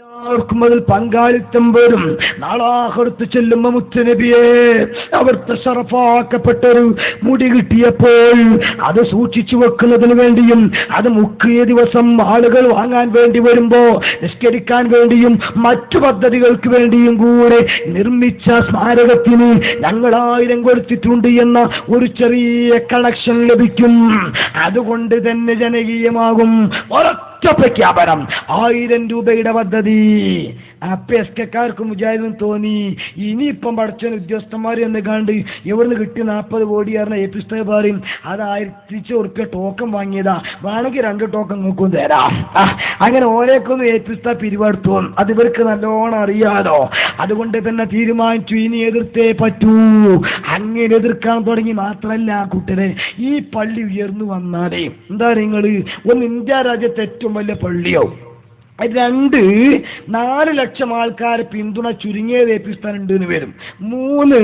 എല്ലാവർക്കും അതിൽ പങ്കാളിത്തം വരും. നാളാഹുറത്ത് ചെല്ലുമ്പോ മുത്തുനബിയെ അവിടുത്തെ ശറഫാക്കപ്പെട്ടൊരു മുടി കിട്ടിയപ്പോൾ അത് സൂക്ഷിച്ചു വെക്കുന്നതിന് വേണ്ടിയും അത് മുക്കിയ ദിവസം ആളുകൾ വാങ്ങാൻ വേണ്ടി വരുമ്പോ നിസ്കരിക്കാൻ വേണ്ടിയും മറ്റു പദ്ധതികൾക്ക് വേണ്ടിയും കൂടെ നിർമ്മിച്ച സ്മാരകത്തിന് ഞങ്ങൾ 1000 കൊടുത്തിട്ടുണ്ട് എന്ന ഒരു ചെറിയ കണക്ഷൻ ലഭിക്കും. അതുകൊണ്ട് തന്നെ ജനകീയമാകും പ്രഖ്യാപനം. 1000 രൂപയുടെ പദ്ധതി. അപ്പൊ എസ്കക്കാർക്കും മുജാഹിദിനും തോന്നി ഇനിയിപ്പം പഠിച്ച ഉദ്യോഗസ്ഥന്മാർ എന്ന് കണ്ട് ഇവിടുന്ന് കിട്ടി 40 കോടി പറഞ്ഞ എപ്പിസ്തേ പറയും അത് 1000 ഉറുപ്പ്യ ടോക്കൺ വാങ്ങിയതാ, വേണമെങ്കിൽ 2 ടോക്കൺ നോക്കും തരാം. അങ്ങനെ ഓരോക്കൊന്നും എപ്പിസ്ത പിരിവെടുത്തു. അത് ഇവർക്ക് നല്ലോണം അറിയാലോ. അതുകൊണ്ട് തന്നെ തീരുമാനിച്ചു ഇനി എതിർത്തേ പറ്റൂ. അങ്ങനെ എതിർക്കാൻ തുടങ്ങി. മാത്രമല്ല കൂട്ടരെ, ഈ പള്ളി ഉയർന്നു വന്നാലേ എന്താ നിങ്ങൾ ഒന്ന് ഇന്ത്യ രാജ്യത്തെ ഏറ്റവും വലിയ പള്ളിയോ, 2-4 ലക്ഷം ആൾക്കാരെ പിന്തുണ ചുരുങ്ങിയത് ഏപ്പിസ്ഥാൻ ഉണ്ട് എന്ന് വരും. 3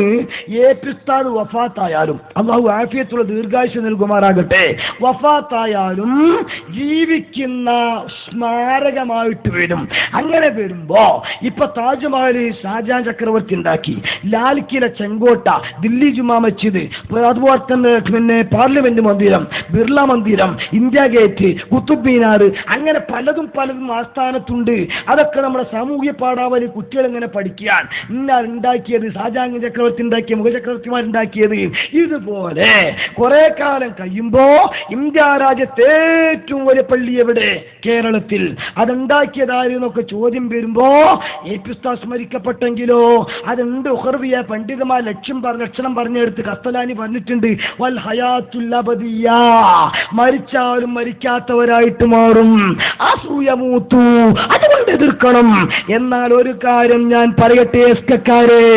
ഏപ്പിസ്ഥാൻ വഫാത്തായാലും അള്ളാഹു ആഫിയത്തുള്ള ദീർഘായുസ്സ് നൽകുമാറാകട്ടെ, വഫാത്തായാലും ജീവിക്കുന്ന സ്മാരകമായിട്ട് വരും. അങ്ങനെ വരുമ്പോ ഇപ്പൊ താജ്മഹൽ ഷാജഹാൻ ചക്രവർത്തി ഉണ്ടാക്കി, ലാൽ കില ചെങ്കോട്ട, ദില്ലി ജുമാ മസ്ജിദ്, അതുപോലെ തന്നെ പാർലമെന്റ് മന്ദിരം, ബിർള മന്ദിരം, ഇന്ത്യ ഗേറ്റ്, കുത്തുബ് മീനാർ, അങ്ങനെ പലതും ണ്ട്. അതൊക്കെ നമ്മുടെ സാമൂഹ്യ പാഠാവലി കുട്ടികൾ ഇങ്ങനെ പഠിക്കാൻ ഇന്നാൾ ഉണ്ടാക്കിയത്, ഷാജഹാൻ ചക്രവർത്തി ഉണ്ടാക്കിയ, മുഗചക്രവർത്തിമാരുണ്ടാക്കിയത്. ഇതുപോലെ കുറെ കാലം കഴിയുമ്പോ ഇന്ത്യ രാജ്യത്തെ ഏറ്റവും വലിയ പള്ളി എവിടെ? കേരളത്തിൽ. അതുണ്ടാക്കിയതാരെന്നൊക്കെ ചോദ്യം വരുമ്പോ ഏപ്പിസ്താ സ്മരിക്കപ്പെട്ടെങ്കിലോ അതുണ്ട്. ഉഖർവിയ പണ്ഡിതന്മാർ ലക്ഷണം പറഞ്ഞെടുത്ത് കസ്തലാനി പറഞ്ഞിട്ടുണ്ട്, വൽ ഹയാത്തുൽ അബദിയ, മരിച്ചാലും മരിക്കാത്തവരായിട്ട് മാറും. അസൂയമൂത്തു, അതുകൊണ്ട് എതിർക്കണം. എന്നാൽ ഒരു കാര്യം ഞാൻ പറയട്ടെ എസ്കക്കാരെ,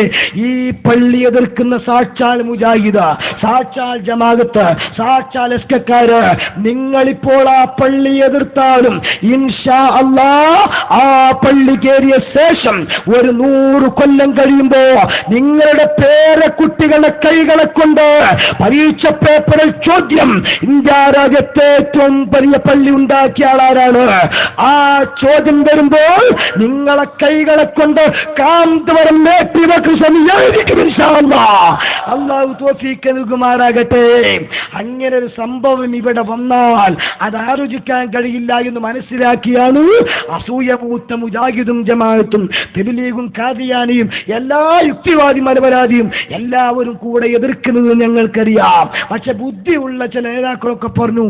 ഈ പള്ളി എതിർക്കുന്ന സാക്ഷാൽ മുജാഹിദ, സാക്ഷാൽ ജമാഅത്ത്, സാക്ഷാൽ എസ്കക്കാര്, നിങ്ങളിപ്പോൾ ആ പള്ളി എതിർത്താലും ഇൻഷാ അല്ലാഹ് ആ പള്ളി കയറിയ ശേഷം ഒരു 100 കൊല്ലം കഴിയുമ്പോ നിങ്ങളുടെ പേരക്കുട്ടികളുടെ കൈകളെ കൊണ്ട് പരീക്ഷ പേപ്പറിൽ ചോദ്യം, ഇന്ത്യ രാജ്യത്തെ ഏറ്റവും വലിയ പള്ളി ഉണ്ടാക്കിയ ആളാരാണ്? ആ ചോദ്യം വരുമ്പോൾ നിങ്ങളെ കൈകളെ കൊണ്ട് കാന്തവരം അല്ലാഹു തൗഫീഖ് നൽകുമാറാകട്ടെ. അങ്ങനെ ഒരു സംഭവം ഇവിടെ വന്നാൽ അത് ആലോചിക്കാൻ കഴിയില്ല എന്ന് മനസ്സിലാക്കിയാണ് അസൂയമൂത്ത മുജാഹിദും ജമാഅത്തും തബ്ലീഗും ഖാദിയാനിയും എല്ലാ യുക്തിവാദി മലപരാധിയും എല്ലാവരും കൂടെ എതിർക്കുന്നത് ഞങ്ങൾക്കറിയാം. പക്ഷെ ബുദ്ധിയുള്ള ചില നേതാക്കളൊക്കെ പറഞ്ഞു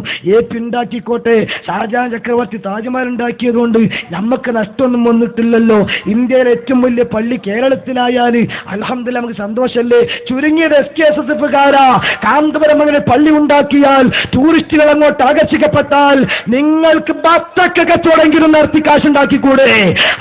ഉണ്ടാക്കിക്കോട്ടെ, ഷാജഹാൻ ചക്രവർത്തി താജ്മഹൽ ഉണ്ടാക്കിയതുകൊണ്ട് നമുക്ക് നഷ്ടമൊന്നും വന്നിട്ടില്ലല്ലോ, ഇന്ത്യയിലെ ഏറ്റവും വലിയ പള്ളി കേരളത്തിലായാൽ അൽഹംദുലില്ലാഹ് നമുക്ക് സന്തോഷമല്ലേ. ചുരുങ്ങിയത് SKSSFകാരാ കാന്തപുരം അങ്ങനെ പള്ളി ഉണ്ടാക്കിയാൽ ടൂറിസ്റ്റുകൾ അങ്ങോട്ട് ആകർഷിക്കപ്പെട്ടാൽ നിങ്ങൾക്ക് ബത്തക്ക കച്ചവടമെങ്കിലും നടത്തി കാശുണ്ടാക്കിക്കൂടെ?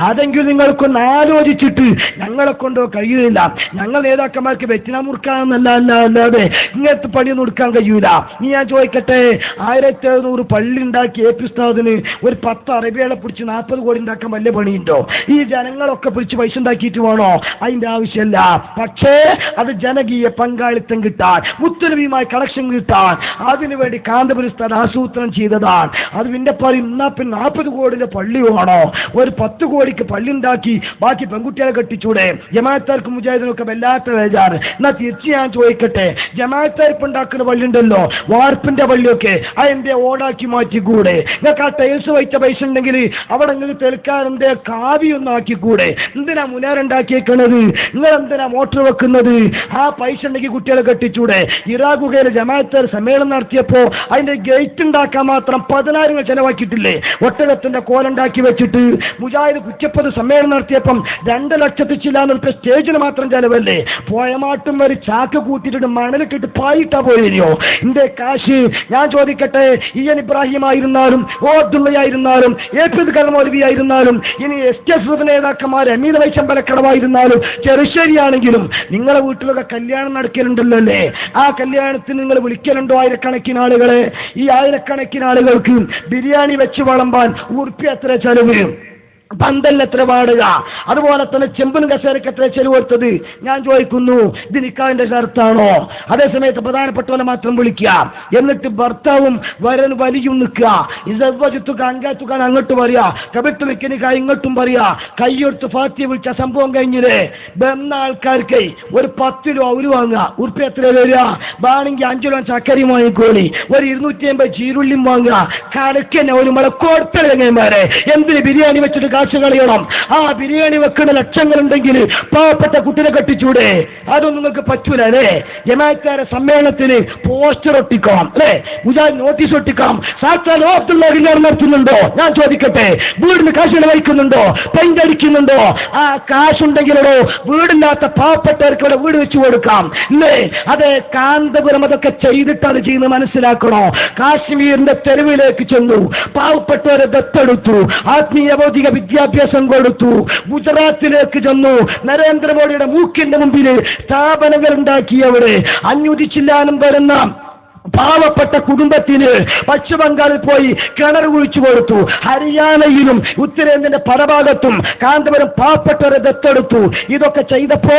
അതെങ്കിലും നിങ്ങൾക്കൊന്ന് ആലോചിച്ചിട്ട് ഞങ്ങളെ കൊണ്ടോ കഴിയില്ല. ഞങ്ങൾ നേതാക്കന്മാർക്ക് വെറ്റിന മുറുക്കാന്നല്ലാതെ ഇങ്ങനത്തെ പള്ളിയൊന്നും എടുക്കാൻ കഴിയൂല. ഇനി ഞാൻ ചോദിക്കട്ടെ, 1700 പള്ളി ഉണ്ടാക്കി ഏപ്പിസ്ഥാദിന് ഒരു 10 അറബികളെ പിടിച്ച് 40 കോടി ഉണ്ടാക്കാൻ വലിയ പണിയുണ്ടോ? ഈ ജനങ്ങളൊക്കെ പിടിച്ച് പൈസ ഉണ്ടാക്കിയിട്ട് വേണോ? അതിന്റെ ആവശ്യമല്ല. പക്ഷേ അത് ജനകീയ പങ്കാളിത്തം കിട്ടാൻ, മുത്തനബിയുമായി കണക്ഷൻ കിട്ടാൻ, അതിനുവേണ്ടി കാന്തപുരസ്ഥാൻ ആസൂത്രണം ചെയ്തതാണ്. അത് പിന്നെ പറയും എന്നാ പിന്നെ 40 കോടിയുടെ പള്ളി വേണോ? ഒരു 10 കോടിക്ക് പള്ളി ഉണ്ടാക്കി ബാക്കി പെൺകുട്ടികളെ കെട്ടിച്ചൂടെ? ജമാഅത്താർക്കും മുജാഹിദിനൊക്കെ വല്ലാത്ത വേജാറ്. എന്നാ തിരിച്ച് ഞാൻ ചോദിക്കട്ടെ, ജമാഅത്താർക്ക് ഉണ്ടാക്കുന്ന പള്ളി ഉണ്ടല്ലോ, വാർപ്പിന്റെ പള്ളിയൊക്കെ, അതിന്റെ ഓടാക്കി മാറ്റിക്കൂടെ? നിങ്ങൾക്ക് ആ ടൈൽസ് വഹിച്ച പൈസ ഉണ്ടെങ്കിൽ അവിടെ നിങ്ങൾക്ക് തെൽക്കാരന്റെ കാവ്യൊന്നും ആക്കിക്കൂടെ? എന്തിനാ മുനാറുണ്ടാക്കിയേക്കണത്? നിങ്ങൾ എന്തിനാ മോട്ടോർ വെക്കുന്നത്? ആ പൈസ ഉണ്ടെങ്കിൽ കുട്ടികളെ കെട്ടിച്ചൂടെ? ഇറാഖുകയിൽ ജമാഅത്താർ സമ്മേളനം നടത്തിയപ്പോ അതിന്റെ ഗേറ്റ് ഉണ്ടാക്കാൻ മാത്രം 10,000 ചെലവാക്കിയിട്ടില്ലേ? ഒട്ടകത്തിന്റെ കോലുണ്ടാക്കി വെച്ചിട്ട് മുജാഹിദ് കുറ്റപ്പത് സമ്മേളനം നടത്തിയപ്പം 2 ലക്ഷത്തി ചില്ലാൻ ഉറുപ്പിക സ്റ്റേജിന് മാത്രം ചെലവല്ലേ? പോയമാട്ടും വരെ ചാക്ക് കൂട്ടിയിട്ട് മണലിട്ടിട്ട് പായിട്ടാ പോയോ എന്റെ കാശ്? ഞാൻ ചോദിക്കട്ടെ, ഇയൻ ഇബ്രാഹിം ആയിരുന്നാലും ഓബ്ദുള്ളയായിരുന്നാലും ഏപ്പിദ് കർമൗലവി ആയിരുന്നാലും ഇനി SKSF നേതാക്കന്മാർ അമീർ വൈശമ്പലക്കടവായിരുന്നാലും ചെറുശ്ശേരിയാണെങ്കിലും നിങ്ങളെ വീട്ടിലൊക്കെ കല്യാണം നടക്കലുണ്ടല്ലോ അല്ലേ? ആ കല്യാണത്തിന് നിങ്ങൾ വിളിക്കലുണ്ടോ ആയിരക്കണക്കിന് ആളുകളെ? ഈ ആയിരക്കണക്കിന് ആളുകൾക്ക് ബിരിയാണി വെച്ച് വിളമ്പാൻ ഉറുപ്പിക എത്ര ചെലവ്? പന്തലിന് എത്ര വാടുക, അതുപോലെ തന്നെ ചെമ്പിന് കസേരക്ക് എത്ര ചെലവ് കൊടുത്തത്. ഞാൻ ചോദിക്കുന്നു, ഇത് നിക്കാഹിന്റെ ഷർത്താണോ? അതേസമയത്ത് പ്രധാനപ്പെട്ടവനെ മാത്രം വിളിക്കുക, എന്നിട്ട് ഭർത്താവും വരൻ വലിയും നിൽക്കുക, ഇസവ്വജത്തുക അൻകാത്തുകാൻ അങ്ങോട്ട് പറയാ, കബിത്ത് നിൽക്കനിക്കായി ഇങ്ങോട്ടും പറയാ, കയ്യെടുത്ത് ഫാത്തിയ വിളിച്ച സംഭവം കഴിഞ്ഞില്ലേ. ബന്ന ആൾക്കാർക്ക് ഒരു 10 രൂപ ഒരു വാങ്ങുക, ഉറുപ്പ് എത്ര വരിക? വേണമെങ്കിൽ 5 രൂപ ചക്കരയും വാങ്ങിക്കോളി, ഒരു 250 ചീരുള്ളിയും വാങ്ങുക, കടക്കന്നെ ഒരു മഴ കോർത്തലങ്ങന്മാരെ. എന്തിന് ബിരിയാണി വെച്ചിട്ട് കാശ് കളയണം? ആ ബിരിയാണി വെക്കുന്ന ലക്ഷങ്ങളുണ്ടെങ്കിൽ പാവപ്പെട്ട കുട്ടിനെ കെട്ടിച്ചൂടെ? അതൊന്നും നിങ്ങൾക്ക് പറ്റൂല അല്ലേ? ജമാഅത്തുകാരെ സമ്മേളനത്തിന് പോസ്റ്റർ ഒട്ടിക്കാം അല്ലേ, മുജാഹിദ് നോട്ടീസ് ഒട്ടിക്കാം. സാക്ഷാൽ നടത്തുന്നുണ്ടോ? ഞാൻ ചോദിക്കട്ടെ, വീടിന് കാശ് ചെലവഴിക്കുന്നുണ്ടോ? പെയിന്റ് അടിക്കുന്നുണ്ടോ? ആ കാശുണ്ടെങ്കിലോ വീടില്ലാത്ത പാവപ്പെട്ടവർക്ക് ഇവിടെ വീട് വെച്ചു കൊടുക്കാം അല്ലേ? അതെ, കാന്തപുരം അതൊക്കെ ചെയ്തിട്ടാണ് ചെയ്യുന്നത്, മനസ്സിലാക്കണോ? കാശ്മീരിന്റെ തെരുവിലേക്ക് ചെന്നു, പാവപ്പെട്ടവരെ ദത്തെടുത്തു, ആത്മീയ ഭൗതിക വിദ്യാഭ്യാസം കൊടുത്തു. ഗുജറാത്തിലേക്ക് ചെന്നു, നരേന്ദ്രമോദിയുടെ മൂക്കിന്റെ മുമ്പിൽ സ്ഥാപനങ്ങൾ ഉണ്ടാക്കിയവര് അന്വേഷിച്ചില്ലാനും വരുന്ന പാവപ്പെട്ട കുടുംബത്തിന് പശ്ചിമബംഗാളിൽ പോയി കിണർ കുഴിച്ചു കൊടുത്തു. ഹരിയാനയിലും ഉത്തരേന്ത്യന്റെ പലഭാഗത്തും കാന്തപുരം പാവപ്പെട്ടവരെ ദത്തെടുത്തു. ഇതൊക്കെ ചെയ്തപ്പോ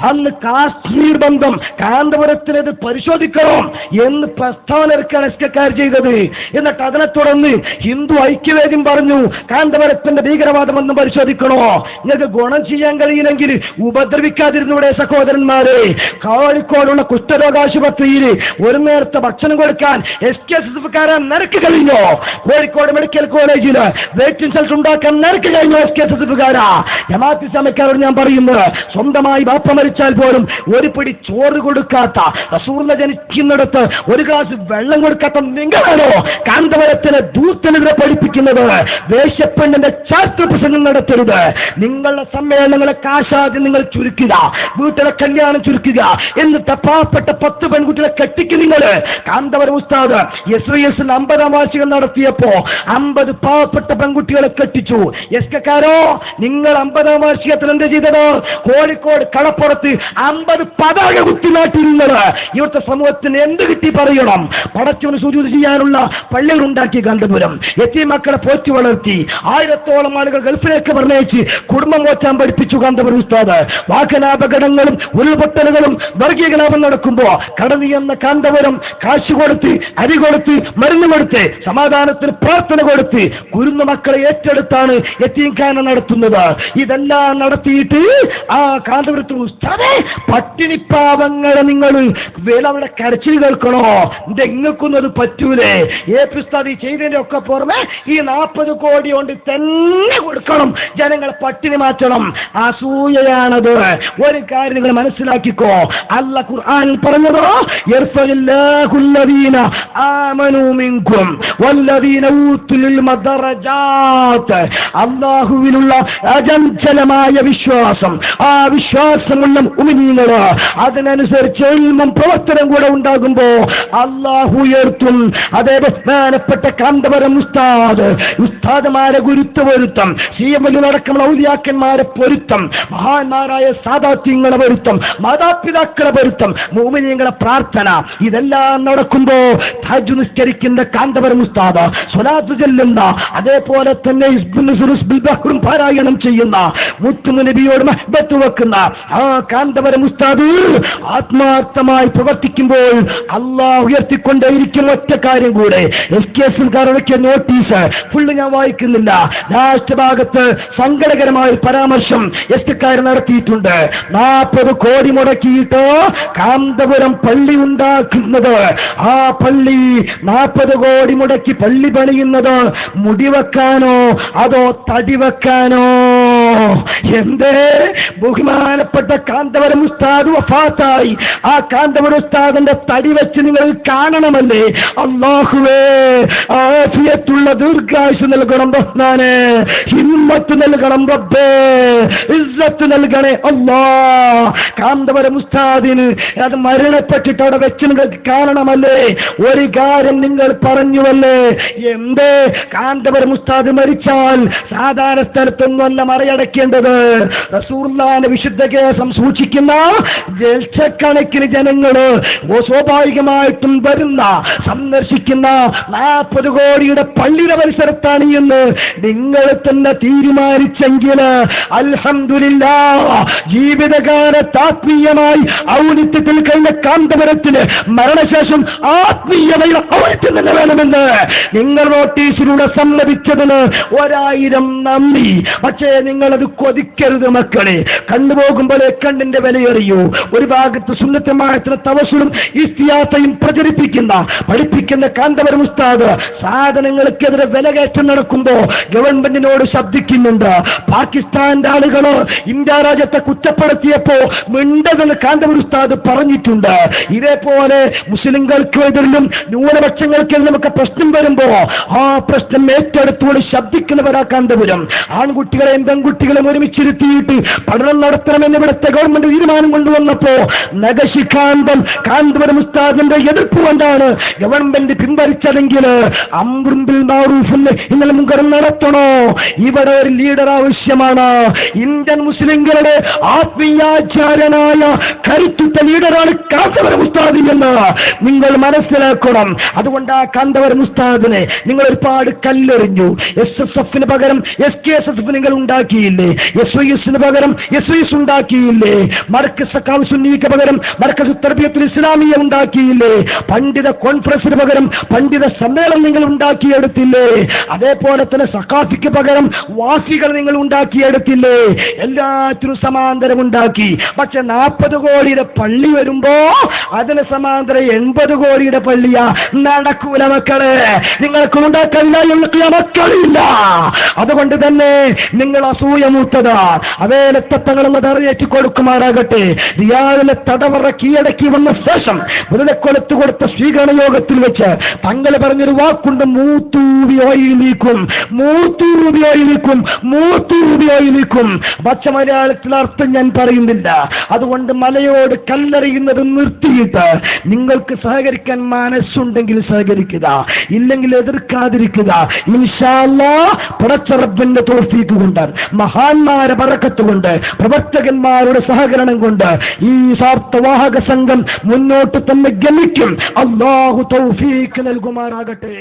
അന്ന് കാശ്മീർ ബന്ധം കാന്തപുരത്തിനത് പരിശോധിക്കണം എന്ന് പ്രസ്താവന ഇറക്കാണ് എസ്കക്കാർ ചെയ്തത്. എന്നിട്ട് അതിനെ തുടർന്ന് ഹിന്ദു ഐക്യവേദ്യം പറഞ്ഞു, കാന്തപുരത്തിന്റെ ഭീകരവാദമൊന്നും പരിശോധിക്കണോ? നിങ്ങൾക്ക് ഗുണം ചെയ്യാൻ കഴിയില്ലെങ്കിൽ ഉപദ്രവിക്കാതിരുന്നൂടെ സഹോദരന്മാരെ? കോഴിക്കോടുള്ള കുഷ്ഠരോഗാശുപത്രിയിൽ ഒരു നേരത്തെ ഭക്ഷണം കൊടുക്കാൻ SKSSFക്കാരൻ നിരക്ക് കഴിഞ്ഞോ? കോഴിക്കോട് മെഡിക്കൽ കോളേജില് വെയിറ്റിംഗ് സെന്റർ ഉണ്ടാക്കാൻ നിരക്ക് കഴിഞ്ഞോ SKSSFക്കാരാ? ജമാഅത്ത് ഇസ്ലാമിക്കാരോട് ഞാൻ പറയുന്നത്, സ്വന്തമായി ബാപ്പ മരിച്ചാൽ പോലും ഒരു പിടി ചോറ് കൊടുക്കാത്ത, റസൂലിനെ ജനിക്കുന്നിടത്ത് ഒരു ഗ്ലാസ് വെള്ളം കൊടുക്കാത്ത നിങ്ങളാണോ കാന്തപുരത്തിന് ദൂതനെതിരെ പഠിപ്പിക്കുന്നത്? വേശ്യപ്പെണ്ണിന്റെ ചാരിത്ര പ്രസംഗം നടത്തരുത്. നിങ്ങളുടെ സമ്മേളനങ്ങളെ കാശാദ്യം നിങ്ങൾ ചുരുക്കുക, വീട്ടിലെ കല്യാണം ചുരുക്കുക, എന്നിട്ട് പാവപ്പെട്ട 10 പെൺകുട്ടികളെ കെട്ടിക്ക്. നിങ്ങൾ കാന്തപുരം ഉസ്താദ് SYS 50ാം വാർഷികം നടത്തിയപ്പോ 50 പാവപ്പെട്ട പെൺകുട്ടികളെ കെട്ടിച്ചു. എസ്കക്കാരോ, നിങ്ങൾ 50ാം വാർഷികത്തിൽ എന്ത് ചെയ്തത്? കോഴിക്കോട് കടപ്പുറത്ത് 50 പതാക കുത്തിനാട്ടിരുന്നത്. ഇവിടുത്തെ സമൂഹത്തിന് എന്ത് കിട്ടി പറയണം? പടച്ചവന് സുജൂദ് ചെയ്യാനുള്ള പള്ളികൾ ഉണ്ടാക്കി കാന്തപുരം, യതീം മക്കളെ പോറ്റി വളർത്തി, 1000ഓളം ആളുകൾ ഗൾഫിലേക്ക് പറഞ്ഞയച്ച് കുടുംബം പോറ്റാൻ പഠിപ്പിച്ചു കാന്തപുരം ഉസ്താദ്. വാഹനാപകടങ്ങളും ഉരുൾപൊട്ടലുകളും വർഗീയ കലാപം നടക്കുമ്പോ കടന്നു എന്ന കാന്തപുരം കാശ് കൊടുത്ത്, അരി കൊടുത്ത്, മരുന്ന് കൊടുത്ത്, സമാധാനത്തിന് പ്രാർത്ഥന കൊടുത്ത് കുരുന്നു മക്കളെ ഏറ്റെടുത്താണ് യതീംഖാന നടത്തുന്നത്. ഇതെല്ലാം നടത്തിയിട്ട് ആ കാന്തപുരത്ത് ഉസ്താദേ, പട്ടിണി പാവങ്ങളെ നിങ്ങൾ അവരുടെ കരച്ചിൽ കേൾക്കണോ? നിങ്ങൾക്കൊന്നത് പറ്റൂലേ? ഉസ്താദ് ചെയ്തതിന്റെ ഒക്കെ പുറമെ ഈ 40 കോടി കൊണ്ട് തന്നെ കൊടുക്കണം, ജനങ്ങളെ പട്ടിണി മാറ്റണം. അസൂയയാണത്. ഒരു കാര്യം നിങ്ങൾ മനസ്സിലാക്കിക്കോ, അല്ലാഹു ഖുർആനിൽ പറഞ്ഞതോ, യർഫഇല്ലാഹുല്ലദീന ആമനൂ മിൻകും വല്ലദീന ഊതുൽ ഇൽമ ദറജാത്ത്. അല്ലാഹുവിലുള്ള അചഞ്ചലമായ വിശ്വാസം, ആ വിശ്വാസമുള്ള മുഅ്മിനീങ്ങൾ, അതിനനുസരിച്ച് ഇൽമും പ്രവർത്തനം കൂടെ ഉണ്ടാകുമ്പോ അല്ലാഹു ഉയർത്തും. അതേ ബഹുമാനപ്പെട്ട കാന്തപുരം ഉസ്താദുമാരെ ഗുരുത്വപൊരുത്തം, അടക്കമുള്ള ഔലിയാക്കന്മാരെ പൊരുത്തം, മഹാന്മാരായ സാദാത്യങ്ങളെ പൊരുത്തം, മാതാപിതാക്കളെ പൊരുത്തം, മുഅ്മിനീങ്ങളെ പ്രാർത്ഥന, ഇതെല്ലാം നടക്കുമ്പോ തഹജ്ജുദ് നിസ്കരിക്കുന്ന കാന്തപുരം ഉസ്താദ്, സ്വലാത്ത് ചൊല്ലുന്ന, അതേപോലെ തന്നെ പാരായണം ചെയ്യുന്ന, മുത്തുനബിയോട് മഹ്ബത്ത് വെക്കുന്ന ആ കാന്തപുരം ഉസ്താദ് ആത്മാർത്ഥമായി പ്രവർത്തിക്കുമ്പോൾ അല്ലാഹു ഉയർത്തിക്കൊണ്ടേയിരിക്കും. ഒറ്റ കാര്യം കൂടെ, SKSകാരുടെ നോട്ടീസ് ഫുള്ള് ഞാൻ വായിക്കുന്നില്ല, ലാസ്റ്റ് ഭാഗത്ത് സങ്കടകരമായ പരാമർശം SKക്കാർ നടത്തിയിട്ടുണ്ട്. 40 കോടി മുടക്കിയിട്ട് കാന്തപുരം പള്ളി ഉണ്ടാക്കുന്നത്, ആ പള്ളി 40 കോടി മുടക്കി പള്ളി പണിയുന്നത് മുടിവെക്കാനോ അതോ തടി വെക്കാനോ? എന്തേ? ബഹുമാനപ്പെട്ട കാന്തപുരം ഉസ്താദ് വഫാത്തായി. ആ കാന്തപുരം ഉസ്താദിന്റെ തടി വെച്ച് നിങ്ങൾ കാണണമല്ലേ? അല്ലാഹുവേ, ആഫിയത്തുള്ള ദീർഘായുസ് നൽകണം റഹ്മാനേ, ഹിമ്മത്ത് നൽകണം റബ്ബേ, ഇസ്സത്ത് നൽകണേ അല്ലാ. കാന്തപുരം ഉസ്താദിന് അത് മരണപ്പെട്ടിട്ട് അവിടെ വെച്ച് നിങ്ങൾക്ക് കാണണമല്ലേ? ഒരു കാര്യം നിങ്ങൾ പറഞ്ഞുവല്ലേ, എന്തേ? കാന്തപുരം ഉസ്താദ് മരിച്ചാൽ സാധാരണ സ്ഥലത്തൊന്നുമല്ല മറയട നടക്കേണ്ടത്. റസൂലുള്ളാഹിന്റെ വിശുദ്ധ കേസം സൂക്ഷിക്കുന്ന ലക്ഷക്കണക്കിന് ജനങ്ങള് സ്വാഭാവികമായിട്ടും വരുന്ന സന്ദർശിക്കുന്ന 40 കോടിയുടെ പള്ളിയുടെ പരിസരത്താണ് എന്ന് നിങ്ങൾ തന്നെ തീരുമാനിച്ചെങ്കിൽ അൽഹംദുലില്ലാഹ്, ജീവിതകാലത്ത് ആത്മീയമായി ഔന്നിത്യത്തിൽ കഴിഞ്ഞ കാന്തപുരത്തിന് മരണശേഷം ആത്മീയമായ ഔന്നിത്യം തന്നെ വേണമെന്ന് നിങ്ങൾ നോട്ടീസിലൂടെ സമ്മതിച്ചതിന് 1000 നന്ദി. പക്ഷേ നിങ്ങളത് കൊതിക്കരുത് മക്കളെ. കണ്ടുപോകുമ്പോഴേ കണ്ണിന്റെ വിലയറിയൂ. ഒരു ഭാഗത്ത് സുന്നത്തമായത്തിന് തവസ്സുലും ഇസ്തിയാസയും പ്രചരിപ്പിക്കുന്ന പഠിപ്പിക്കുന്ന കാന്തപുരം ഉസ്താദ് സാധനങ്ങൾക്കെതിരെ വിലകയറ്റം നടക്കുമ്പോ ഗവൺമെന്റിനോട് ശബ്ദിക്കുന്നുണ്ട്. പാകിസ്ഥാന്റെ ആളുകള് ഇന്ത്യ രാജ്യത്തെ കുറ്റപ്പെടുത്തിയപ്പോ മിണ്ടതെന്ന് കാന്തപുരം ഉസ്താദ് പറഞ്ഞിട്ടുണ്ട്. ഇതേപോലെ മുസ്ലിംകൾക്കെതിരിലും ന്യൂനപക്ഷങ്ങൾക്കെതിരും ഒക്കെ പ്രശ്നം വരുമ്പോ ആ പ്രശ്നം ഏറ്റെടുത്തുകൊണ്ട് ശബ്ദിക്കുന്നവരാ കാന്തപുരം. ആൺകുട്ടികളെയും പെൺകുട്ടികളെയും ഒരുമിച്ചിരുത്തിയിട്ട് പഠനം നടത്തണമെന്ന് ഇവിടുത്തെ ഗവൺമെന്റ് തീരുമാനം കൊണ്ടുവന്നപ്പോ നഖശിഖാന്തം കാന്തപുരം ഉസ്താദിന്റെ എതിർപ്പ് കൊണ്ടാണ് ഗവൺമെന്റ് പിൻവലിച്ചതെങ്കിൽ അംറും ബിൽ മഅറൂഫും നഹ്യിൽ മുൻകർ നടത്തണോ? ഇവിടെ ഒരു ലീഡർ ആവശ്യമാണ്. ഇന്ത്യൻ മുസ്ലിംകളുടെ ആത്മീയാചാര്യനായ കരുത്തുറ്റ ലീഡറാണ് കാന്തപുരം ഉസ്താദ് എന്ന് നിങ്ങൾ മനസ്സിലാക്കണം. അതുകൊണ്ട് ആ കാന്തപുരം ഉസ്താദിനെ നിങ്ങൾ ഒരുപാട് കല്ലെറിഞ്ഞു. SSF പകരം SKSF നിങ്ങൾ ഉണ്ടാക്കിയില്ലേ? SYS പകരം SYS ഉണ്ടാക്കിയില്ലേ? മർക്കസ് സഖാവ് സുന്നിക്ക് പകരം മർക്കസ് തർബിയത്തുൽ ഇസ്ലാമിയ ഉണ്ടാക്കിയില്ലേ? പണ്ഡിത കോൺഫറൻസിന് പകരം പണ്ഡിത സമ്മേളനം നിങ്ങൾ ഉണ്ടാക്കിയെടുത്തില്ലേ? അതേപോലെ തന്നെ സഖാഫിക്ക് പകരം വാസികൾ നിങ്ങൾ ഉണ്ടാക്കിയെടുത്തില്ലേ? എല്ലാത്തിനും സമാന്തരം ഉണ്ടാക്കി. പക്ഷെ 40 കോടിയുടെ പള്ളി വരുമ്പോ അതിന് സമാന്തരം 80 കോടിയുടെ പള്ളിയാ. നടക്കൂല മക്കളെ. നിങ്ങൾക്ക് ഉണ്ടാക്കാനില്ല, മക്കളില്ല. അതുകൊണ്ട് തന്നെ നിങ്ങൾ അസൂയ മൂത്തതാ. അവേലത്തെ തങ്ങളെന്ന് അറിയേറ്റി കൊടുക്കുമാറാകട്ടെ. റിയാദിലെ തടവറ കീഴടക്കി വന്ന ശേഷം മുതലെ കൊലത്ത് കൊടുത്ത സ്വീകരണ യോഗത്തിൽ വെച്ച് തങ്ങൾ പറഞ്ഞൊരു വാക്കുണ്ട്, മൂത്തൂബിയോയിലിക്കും പച്ച മലയാളത്തിൽ അർത്ഥം ഞാൻ പറയുന്നില്ല. അതുകൊണ്ട് മലയോട് കല്ലെറിയുന്നത് നിർത്തിയിട്ട് നിങ്ങൾക്ക് സഹകരിക്കാൻ മനസ്സുണ്ടെങ്കിൽ സഹകരിക്കുക, ഇല്ലെങ്കിൽ എതിർക്കാതിരിക്കുക. ഇൻഷാ അല്ലാഹ് പടച്ച റബ്ബിന്റെ തൗഫീഖ് കൊണ്ട്, മഹാന്മാരെ ബറക്കത്ത് കൊണ്ട്, പ്രവർത്തകന്മാരുടെ സഹകരണം കൊണ്ട് ഈ സാർത്ഥവാഹക സംഘം മുന്നോട്ട് തന്നെ ഗമിക്കും. അല്ലാഹു തൗഫീഖ് നൽകുമാറാകട്ടെ.